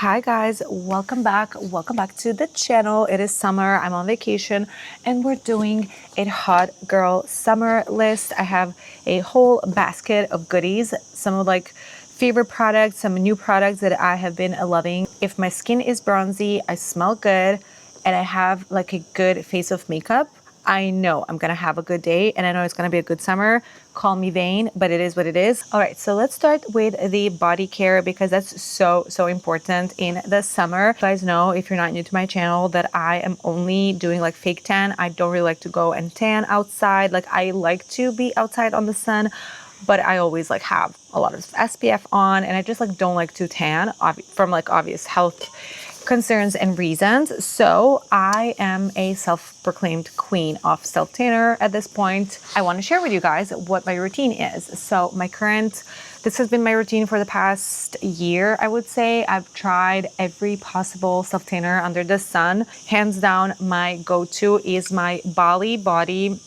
Hi guys, welcome back to the channel. It is summer, I'm on vacation, and we're doing a hot girl summer list. I have a whole basket of goodies, some of like favorite products, some new products that I have been loving. If my skin is bronzy, I smell good, and I have like a good face of makeup, I know I'm gonna have a good day, and I know it's gonna be a good summer. Call me vain, but it is what it is. All right, so let's start with the body care because that's so important in the summer. You guys know, if you're not new to my channel, that I am only doing like fake tan. I don't really like to go and tan outside. Like, I like to be outside on the sun, but I always like have a lot of SPF on, and I just like don't like to tan from like obvious health concerns and reasons. So I am a self-proclaimed queen of self-tanner at this point. I want to share with you guys what my routine is. So this has been my routine for the past year, I would say. I've tried every possible self-tanner under the sun. Hands down, my go-to is my BALI Body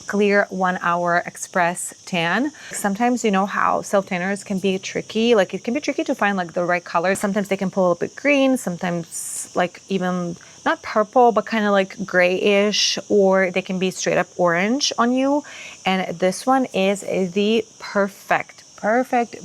Clear 1 Hour Express Tan. Sometimes, you know how self-tanners can be tricky. Like, it can be tricky to find like the right color. Sometimes they can pull a bit green, sometimes like even not purple, but kind of like grayish, or they can be straight up orange on you. And this one is the perfect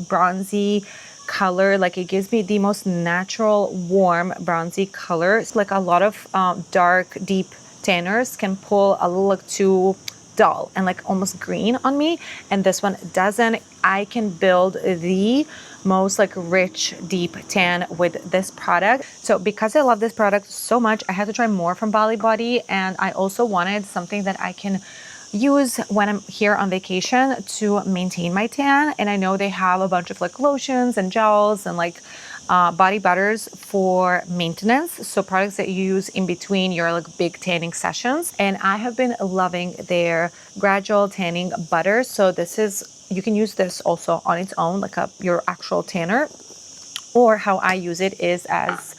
bronzy color. Like, it gives me the most natural, warm, bronzy color. It's like a lot of dark, deep tanners can pull a little like too dull and like almost green on me, and this one doesn't. I can build the most like rich, deep tan with this product. So because I love this product so much, I had to try more from BALI Body, and I also wanted something that I can use when I'm here on vacation to maintain my tan. And I know they have a bunch of like lotions and gels and like body butters for maintenance, so products that you use in between your like big tanning sessions. And I have been loving their Gradual tanning butter. So you can use this also on its own, like your actual tanner, or how I use it is as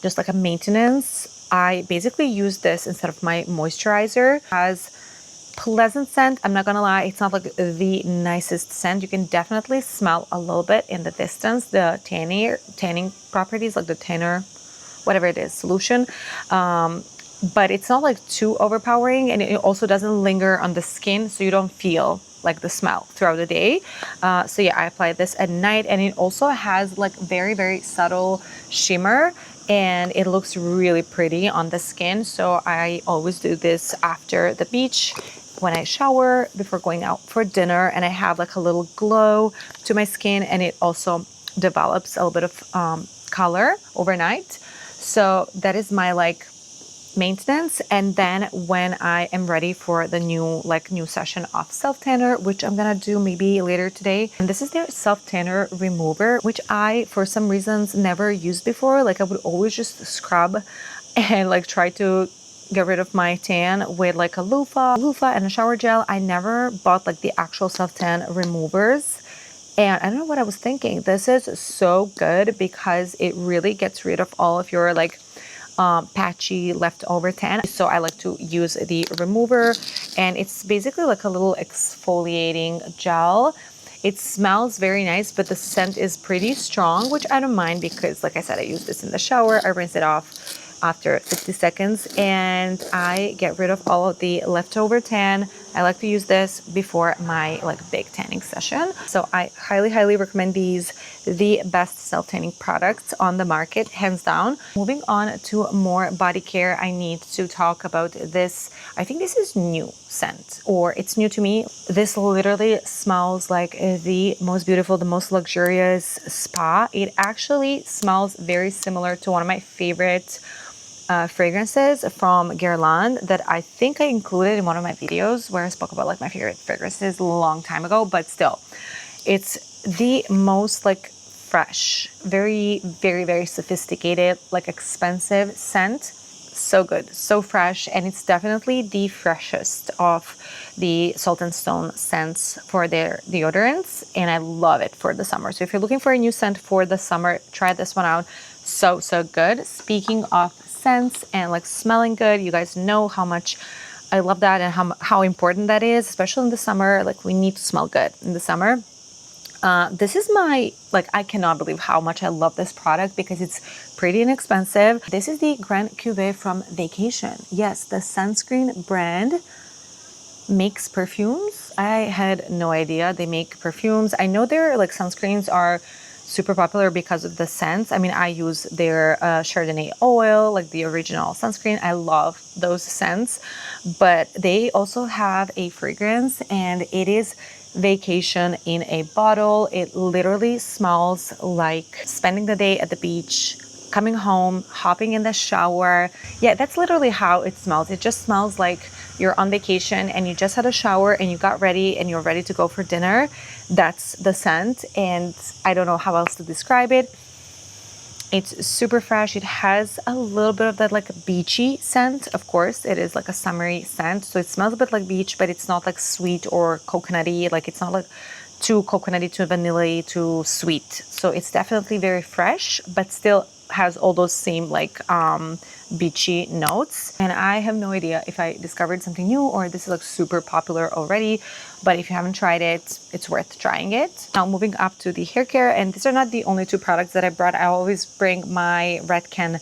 just like a maintenance. I basically use this instead of my moisturizer. As pleasant scent, I'm not gonna lie, it's not like the nicest scent. You can definitely smell a little bit in the distance the tanning properties, like the tanner, whatever it is, solution, but it's not like too overpowering, and it also doesn't linger on the skin, so you don't feel like the smell throughout the day. So yeah, I apply this at night, and it also has like very subtle shimmer, and it looks really pretty on the skin. So I always do this after the beach, when I shower, before going out for dinner, and I have like a little glow to my skin, and it also develops a little bit of color overnight. So that is my like maintenance. And then when I am ready for the new session of self tanner, which I'm gonna do maybe later today, and this is their self tanner remover, which I for some reasons never used before. Like, I would always just scrub and like try to get rid of my tan with like a loofah and a shower gel. I never bought like the actual self tan removers, and I don't know what I was thinking. This is so good because it really gets rid of all of your like patchy leftover tan. So I like to use the remover, and it's basically like a little exfoliating gel. It smells very nice, but the scent is pretty strong, which I don't mind because, like I said, I use this in the shower. I rinse it off after 60 seconds, and I get rid of all of the leftover tan. I like to use this before my like big tanning session. So I highly recommend these. The best self-tanning products on the market, hands down. Moving on to more body care, I need to talk about this. I think this is new scent, or it's new to me. This literally smells like the most beautiful, the most luxurious spa. It actually smells very similar to one of my favorite fragrances from Guerlain that I think I included in one of my videos where I spoke about like my favorite fragrances a long time ago. But still, it's the most like fresh, very sophisticated, like expensive scent. So good, so fresh, and it's definitely the freshest of the Salt and Stone scents for their deodorants, and I love it for the summer. So if you're looking for a new scent for the summer, try this one out. So good. Speaking of scents and like smelling good, you guys know how much I love that and how important that is, especially in the summer. Like, we need to smell good in the summer. This is my, like, I cannot believe how much I love this product because it's pretty inexpensive. This is the Grand Cuvée from Vacation. Yes, the sunscreen brand makes perfumes. I had no idea they make perfumes. I know their like sunscreens are super popular because of the scents. I mean, I use their Chardonnay oil, like the original sunscreen. I love those scents, but they also have a fragrance, and it is Vacation in a bottle. It literally smells like spending the day at the beach, coming home, hopping in the shower. Yeah, that's literally how it smells. It just smells like you're on vacation and you just had a shower and you got ready and you're ready to go for dinner. That's the scent, and I don't know how else to describe it. It's super fresh. It has a little bit of that like beachy scent. Of course, it is like a summery scent, so it smells a bit like beach, but it's not like sweet or coconutty. Like it's not like too coconutty, too vanilla, too sweet. So it's definitely very fresh, but still has all those same like beachy notes. And I have no idea if I discovered something new or this is like super popular already, but if you haven't tried it, it's worth trying it. Now moving up to the hair care, and these are not the only two products that I brought. I always bring my Redken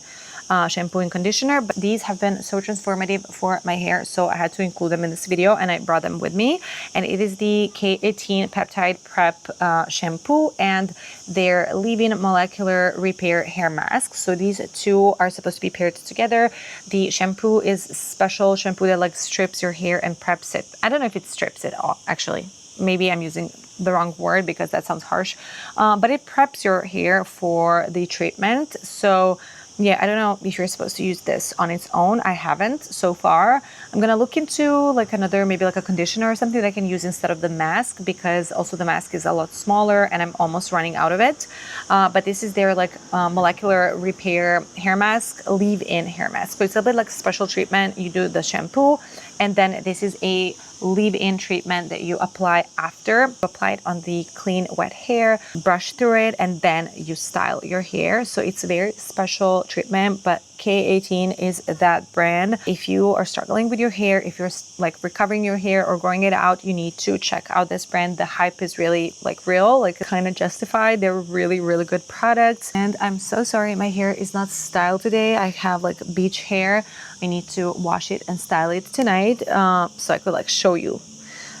shampoo and conditioner, but these have been so transformative for my hair, so I had to include them in this video and I brought them with me. And it is the K18 Peptide Prep shampoo and their leave-in molecular repair hair mask. So these two are supposed to be paired together. The shampoo is special shampoo that like strips your hair and preps it. I don't know if it strips it all, actually. Maybe I'm using the wrong word because that sounds harsh, but it preps your hair for the treatment. So yeah, I don't know if you're supposed to use this on its own. I haven't so far. I'm gonna look into like another, maybe like a conditioner or something that I can use instead of the mask, because also the mask is a lot smaller and I'm almost running out of it. But this is their like molecular repair hair mask, leave-in hair mask. So it's a bit like special treatment. You do the shampoo, and then this is a leave-in treatment that you apply after. Apply it on the clean, wet hair, brush through it, and then you style your hair. So it's a very special treatment, but K18 is that brand. If you are struggling with your hair, if you're like recovering your hair or growing it out, you need to check out this brand. The hype is really like real, like kind of justified. They're really, really good products. And I'm so sorry my hair is not styled today. I have like beach hair. I need to wash it and style it tonight, so I could like show you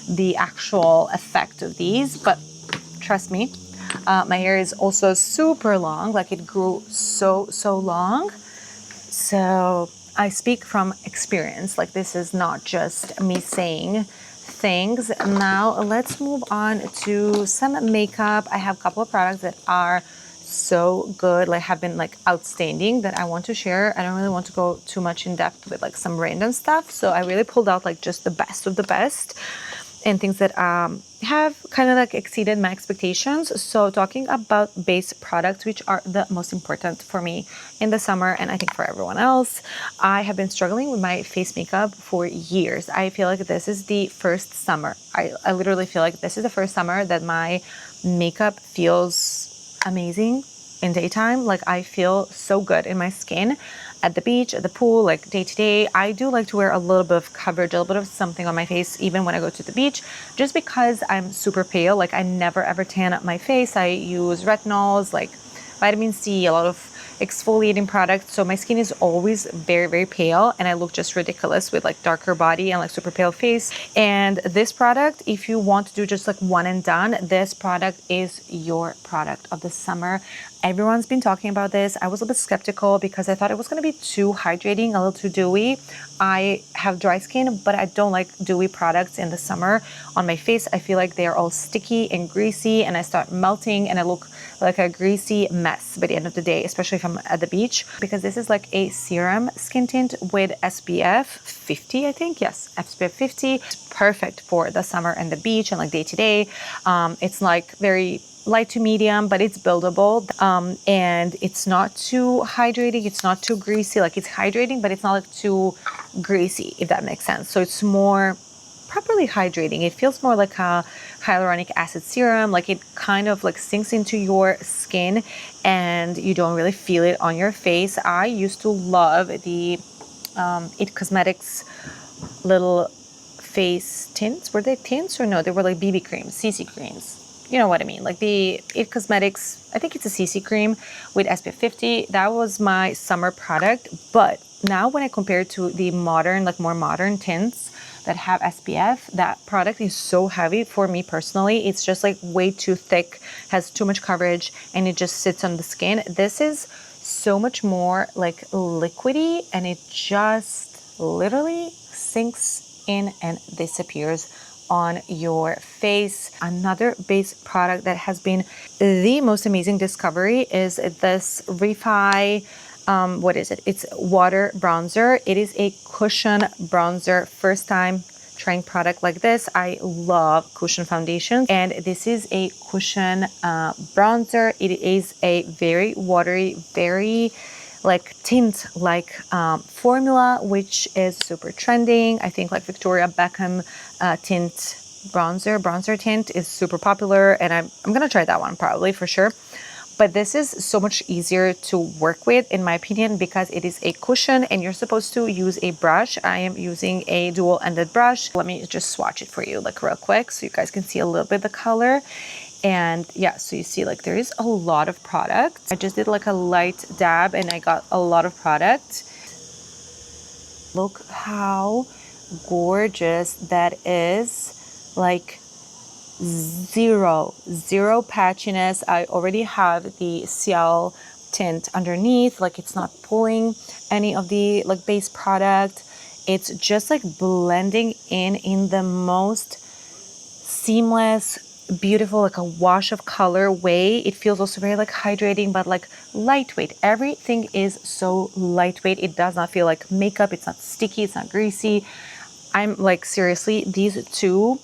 the actual effect of these. But trust me, my hair is also super long. Like it grew so long. So I speak from experience. Like this is not just me saying things. Now let's move on to some makeup. I have a couple of products that are so good, like have been like outstanding, that I want to share. I don't really want to go too much in depth with like some random stuff, so I really pulled out like just the best of the best and things that have kind of like exceeded my expectations. So talking about base products, which are the most important for me in the summer, and I think for everyone else, I have been struggling with my face makeup for years. I feel like this is the first summer. I literally feel like this is the first summer that my makeup feels amazing in daytime. Like I feel so good in my skin at the beach, at the pool, like day to day. I do like to wear a little bit of coverage, a little bit of something on my face, even when I go to the beach, just because I'm super pale. Like I never ever tan up my face. I use retinols, like vitamin C, a lot of exfoliating products. So my skin is always very, very pale, and I look just ridiculous with like darker body and like super pale face. And this product, if you want to do just like one and done, this product is your product of the summer. Everyone's been talking about this. I was a bit skeptical because I thought it was going to be too hydrating, a little too dewy. I have dry skin, but I don't like dewy products in the summer on my face. I feel like they're all sticky and greasy, and I start melting and I look like a greasy mess by the end of the day, especially if I'm at the beach. Because this is like a serum skin tint with SPF 50, I think. Yes, SPF 50. It's perfect for the summer and the beach and like day to day. It's like very light to medium, but it's buildable, and it's not too hydrating, it's not too greasy. Like it's hydrating, but it's not like too greasy, if that makes sense. So it's more properly hydrating. It feels more like a hyaluronic acid serum. Like it kind of like sinks into your skin and you don't really feel it on your face. I used to love the It Cosmetics little face tints. Were they tints or no? They were like BB creams, CC creams. you know what I mean, like the It Cosmetics, I think it's a CC cream with SPF 50. That was my summer product. But now when I compare it to the modern, like more modern tints that have SPF, that product is so heavy for me personally. It's just like way too thick, has too much coverage, and it just sits on the skin. This is so much more like liquidy, and it just literally sinks in and disappears on your face. Another base product that has been the most amazing discovery is this REFY, what is it? It's water bronzer. It is a cushion bronzer. First time trying product like this. I love cushion foundations, and this is a cushion bronzer. It is a very watery, very like tint like formula, which is super trending. I think like Victoria Beckham tint bronzer tint is super popular, and I'm gonna try that one probably for sure. But this is so much easier to work with, in my opinion, because it is a cushion and you're supposed to use a brush. I am using a dual-ended brush. Let me just swatch it for you like real quick so you guys can see a little bit the color. And yeah, so you see like there is a lot of product. I just did like a light dab and I got a lot of product. Look how gorgeous that is. Like zero patchiness. I already have the ciele tint underneath, like it's not pulling any of the like base product. It's just like blending in the most seamless, beautiful, like a wash of color way. It feels also very like hydrating, but like lightweight. Everything is so lightweight. It does not feel like makeup. It's not sticky, it's not greasy. I'm like, seriously, these two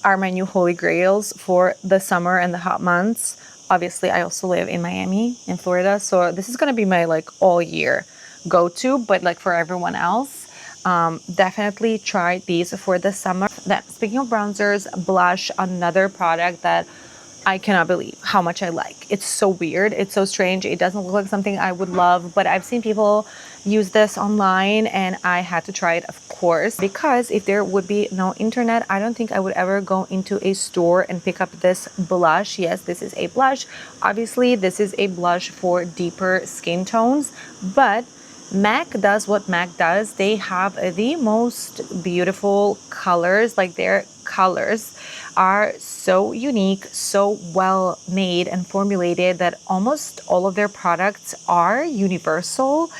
are my new holy grails for the summer and the hot months. Obviously, I also live in Miami, in Florida, so this is gonna be my like all year go-to. But like for everyone else, definitely try these for the summer. Then, speaking of bronzers, blush, another product that I cannot believe how much I like. It's so weird. It's so strange. It doesn't look like something I would love, but I've seen people use this online and I had to try it, of course, because if there would be no internet, I don't think I would ever go into a store and pick up this blush. Yes, this is a blush. Obviously, this is a blush for deeper skin tones, but MAC does what MAC does. They have the most beautiful colors. Like their colors are so unique, so well made and formulated that almost all of their products are universal.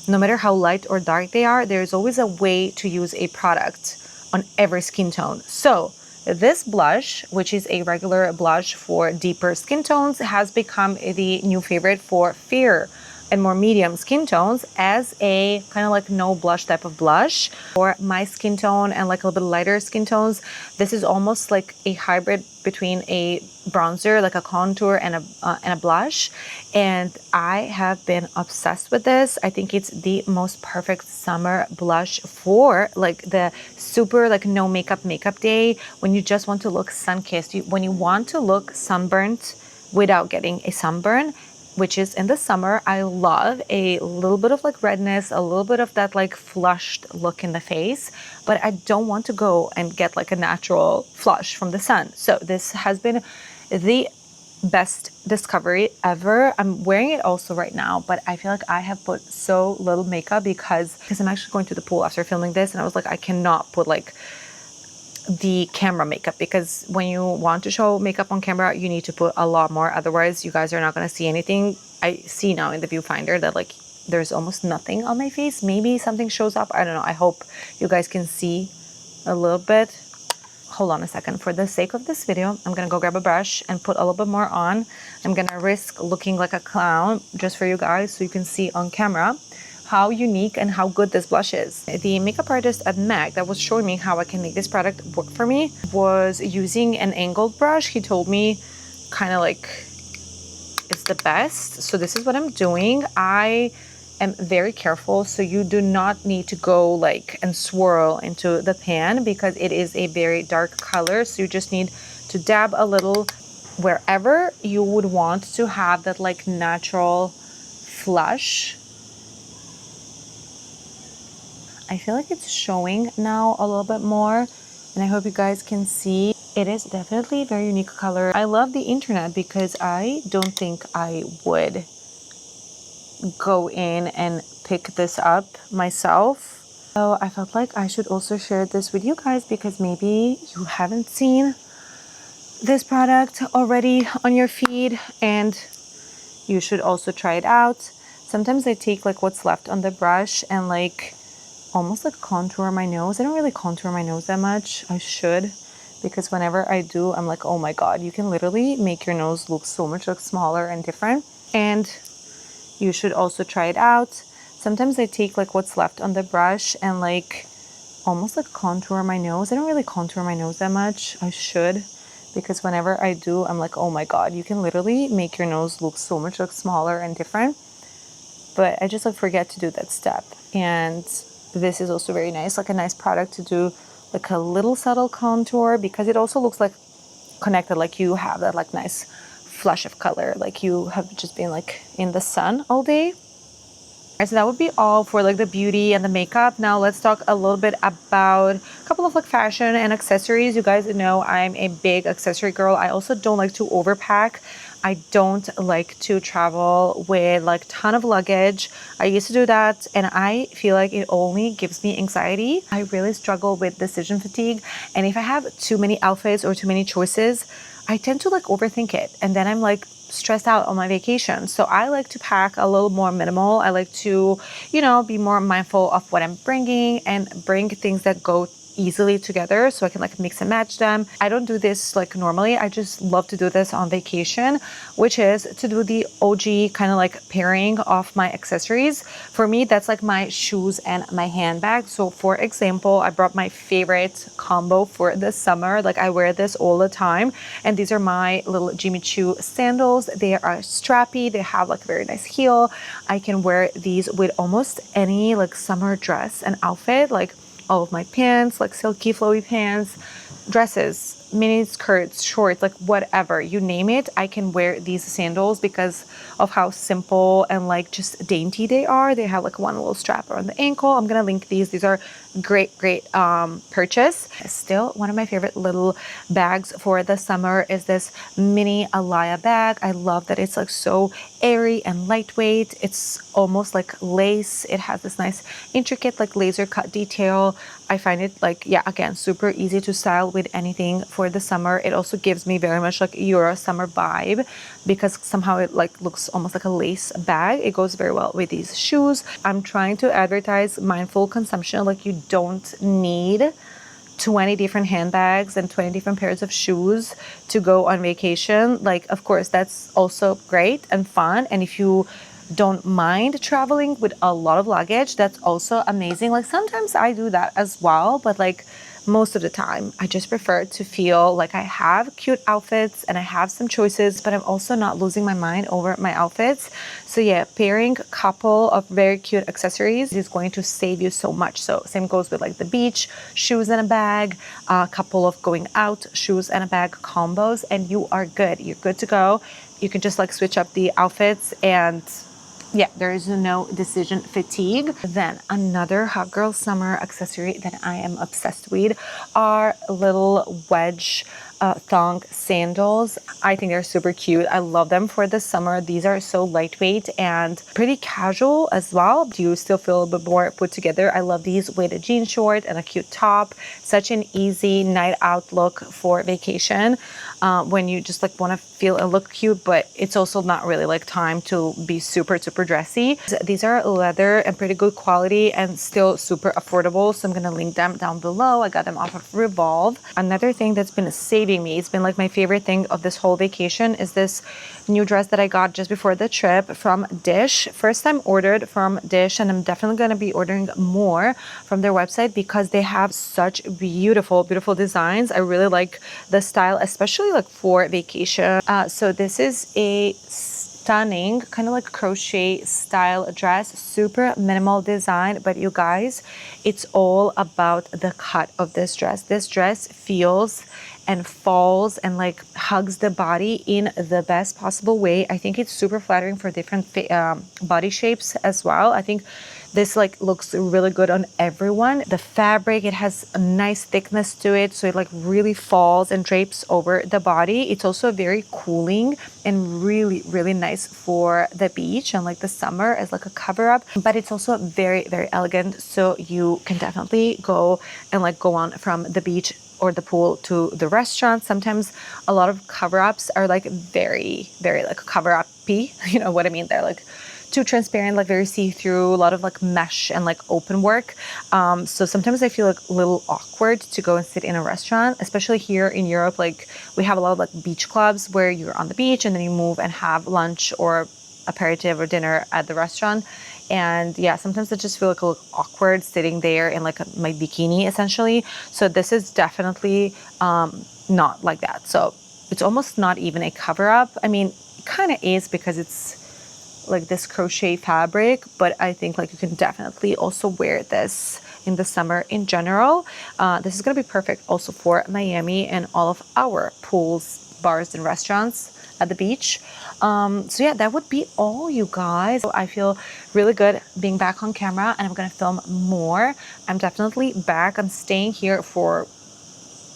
No matter how light or dark they are, there's always a way to use a product on every skin tone. So this blush, which is a regular blush for deeper skin tones, has become the new favorite for fair and more medium skin tones as a kind of like no blush type of blush. For my skin tone and like a little bit lighter skin tones, this is almost like a hybrid between a bronzer, like a contour, and a blush. And I have been obsessed with this. I think it's the most perfect summer blush for like the super like no makeup day, when you just want to look sun-kissed, when you want to look sunburnt without getting a sunburn, which is in the summer. I love a little bit of like redness, a little bit of that like flushed look in the face, but I don't want to go and get like a natural flush from the sun. So this has been the best discovery ever. I'm wearing it also right now, but I feel like I have put so little makeup because I'm actually going to the pool after filming this, and I was like, I cannot put like the camera makeup, because when you want to show makeup on camera, you need to put a lot more. Otherwise, you guys are not going to see anything. I see now in the viewfinder that like there's almost nothing on my face. Maybe something shows up. I don't know. I hope you guys can see a little bit. Hold on a second. For the sake of this video, I'm going to go grab a brush and put a little bit more on. I'm going to risk looking like a clown just for you guys so you can see on camera how unique and how good this blush is. The makeup artist at MAC that was showing me how I can make this product work for me was using an angled brush. He told me kind of like it's the best. So this is what I'm doing. I am very careful, so you do not need to go like and swirl into the pan because it is a very dark color. So you just need to dab a little wherever you would want to have that like natural flush. I feel like it's showing now a little bit more, and I hope you guys can see. It is definitely a very unique color. I love the internet because I don't think I would go in and pick this up myself. So I felt like I should also share this with you guys because maybe you haven't seen this product already on your feed and you should also try it out. Sometimes I take like what's left on the brush and like almost like contour my nose. I don't really contour my nose that much. I should, because whenever I do, I'm like, oh my God, you can literally make your nose look so much like smaller and different. And you should also try it out. Sometimes I take like what's left on the brush and like almost like contour my nose. I don't really contour my nose that much. I should, because whenever I do, I'm like, oh my God, you can literally make your nose look so much like smaller and different. But I just like forget to do that step. And this is also very nice, like a nice product to do like a little subtle contour, because it also looks like connected, like you have that like nice flush of color, like you have just been like in the sun all day. So that would be all for like the beauty and the makeup. Now let's talk a little bit about a couple of like fashion and accessories. You guys know I'm a big accessory girl. I also don't like to overpack. I don't like to travel with like ton of luggage. I used to do that and I feel like it only gives me anxiety. I really struggle with decision fatigue, and if I have too many outfits or too many choices, I tend to like overthink it, and then I'm like stressed out on my vacation. So I like to pack a little more minimal. I like to, you know, be more mindful of what I'm bringing and bring things that go easily together so I can like mix and match them. I don't do this like normally. I just love to do this on vacation, which is to do the OG kind of like pairing of my accessories. For me, that's like my shoes and my handbag. So for example, I brought my favorite combo for the summer. Like I wear this all the time. And these are my little Jimmy Choo sandals. They are strappy. They have like a very nice heel. I can wear these with almost any like summer dress and outfit, like all of my pants, like silky flowy pants, dresses, mini skirts, shorts, like whatever, you name it, I can wear these sandals because of how simple and like just dainty they are. They have like one little strap around the ankle. I'm gonna link these. These are great purchase. Still, one of my favorite little bags for the summer is this mini ALAIA bag. I love that it's like so airy and lightweight. It's almost like lace. It has this nice intricate like laser cut detail. I find it like, yeah, again, super easy to style with anything for the summer. It also gives me very much like Euro summer vibe because somehow it like looks almost like a lace bag. It goes very well with these shoes. I'm trying to advertise mindful consumption. Like you don't need 20 different handbags and 20 different pairs of shoes to go on vacation. Like, of course, that's also great and fun. And if you don't mind traveling with a lot of luggage, that's also amazing. Like sometimes I do that as well, but like most of the time I just prefer to feel like I have cute outfits and I have some choices, but I'm also not losing my mind over my outfits. So yeah, pairing a couple of very cute accessories is going to save you so much. So same goes with like the beach shoes and a bag, a couple of going out shoes and a bag combos, and you are good. You're good to go. You can just like switch up the outfits and yeah, there is no decision fatigue. Then another hot girl summer accessory that I am obsessed with are little wedge thong sandals. I think they're super cute. I love them for the summer. These are so lightweight and pretty casual as well. You still feel a bit more put together. I love these with a jean short and a cute top. Such an easy night out look for vacation when you just like want to feel and look cute, but it's also not really like time to be super dressy. These are leather and pretty good quality and still super affordable. So I'm going to link them down below. I got them off of Revolve. Another thing that's been saving me, it's been like my favorite thing of this whole vacation, is this new dress that I got just before the trip from Dish. First time ordered from Dish, and I'm definitely going to be ordering more from their website because they have such beautiful designs. I really like the style, especially like for vacation. So this is a stunning kind of like crochet style dress, super minimal design, but you guys, it's all about the cut of this dress. This dress feels and falls and like hugs the body in the best possible way. I think it's super flattering for different body shapes as well. I think This like looks really good on everyone. The fabric, it has a nice thickness to it, so it like really falls and drapes over the body. It's also very cooling and really, really nice for the beach and like the summer as like a cover up. But it's also very, very elegant, so you can definitely go and like go on from the beach or the pool to the restaurant. Sometimes a lot of cover-ups are like very, very like cover-up-y, you know what I mean? They're like too transparent, like very see-through, a lot of like mesh and like open work. So sometimes I feel like a little awkward to go and sit in a restaurant, especially here in Europe. Like we have a lot of like beach clubs where you're on the beach and then you move and have lunch or aperitif or dinner at the restaurant. And yeah, sometimes I just feel like a little awkward sitting there in like my bikini essentially. So this is definitely not like that. So it's almost not even a cover up. I mean, it kind of is because it's like this crochet fabric, but I think like you can definitely also wear this in the summer in general. This is gonna be perfect also for Miami and all of our pools, bars, and restaurants at the beach. So yeah, that would be all, you guys. So I feel really good being back on camera, and I'm gonna film more. I'm definitely back. I'm staying here for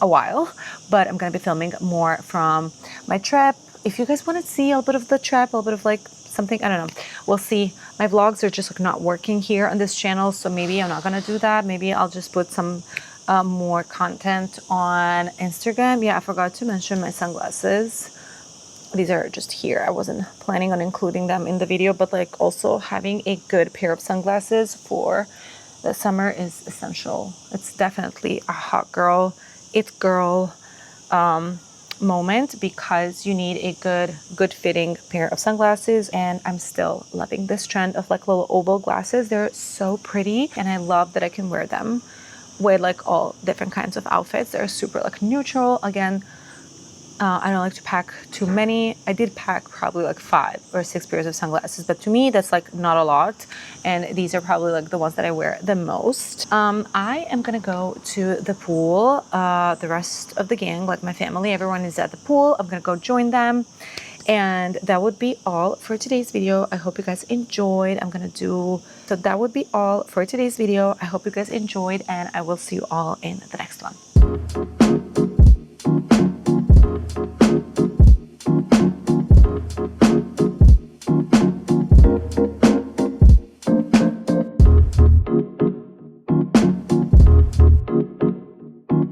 a while, but I'm gonna be filming more from my trip. If you guys want to see a little bit of the trip, a little bit of like something, I don't know, we'll see. My vlogs are just like not working here on this channel, so maybe I'm not gonna do that. Maybe I'll just put some more content on Instagram. Yeah, I forgot to mention my sunglasses. These are just here. I wasn't planning on including them in the video, but like also having a good pair of sunglasses for the summer is essential. It's definitely a hot girl, it girl moment, because you need a good fitting pair of sunglasses. And I'm still loving this trend of like little oval glasses. They're so pretty, and I love that I can wear them with like all different kinds of outfits. They're super like neutral. Again, I don't like to pack too many. I did pack probably like 5 or 6 pairs of sunglasses, but to me that's like not a lot, and these are probably like the ones that I wear the most. I am gonna go to the pool. The rest of the gang, like my family, everyone is at the pool. I'm gonna go join them, and that would be all for today's video. I hope you guys enjoyed. So that would be all for today's video. I hope you guys enjoyed, and I will see you all in the next one.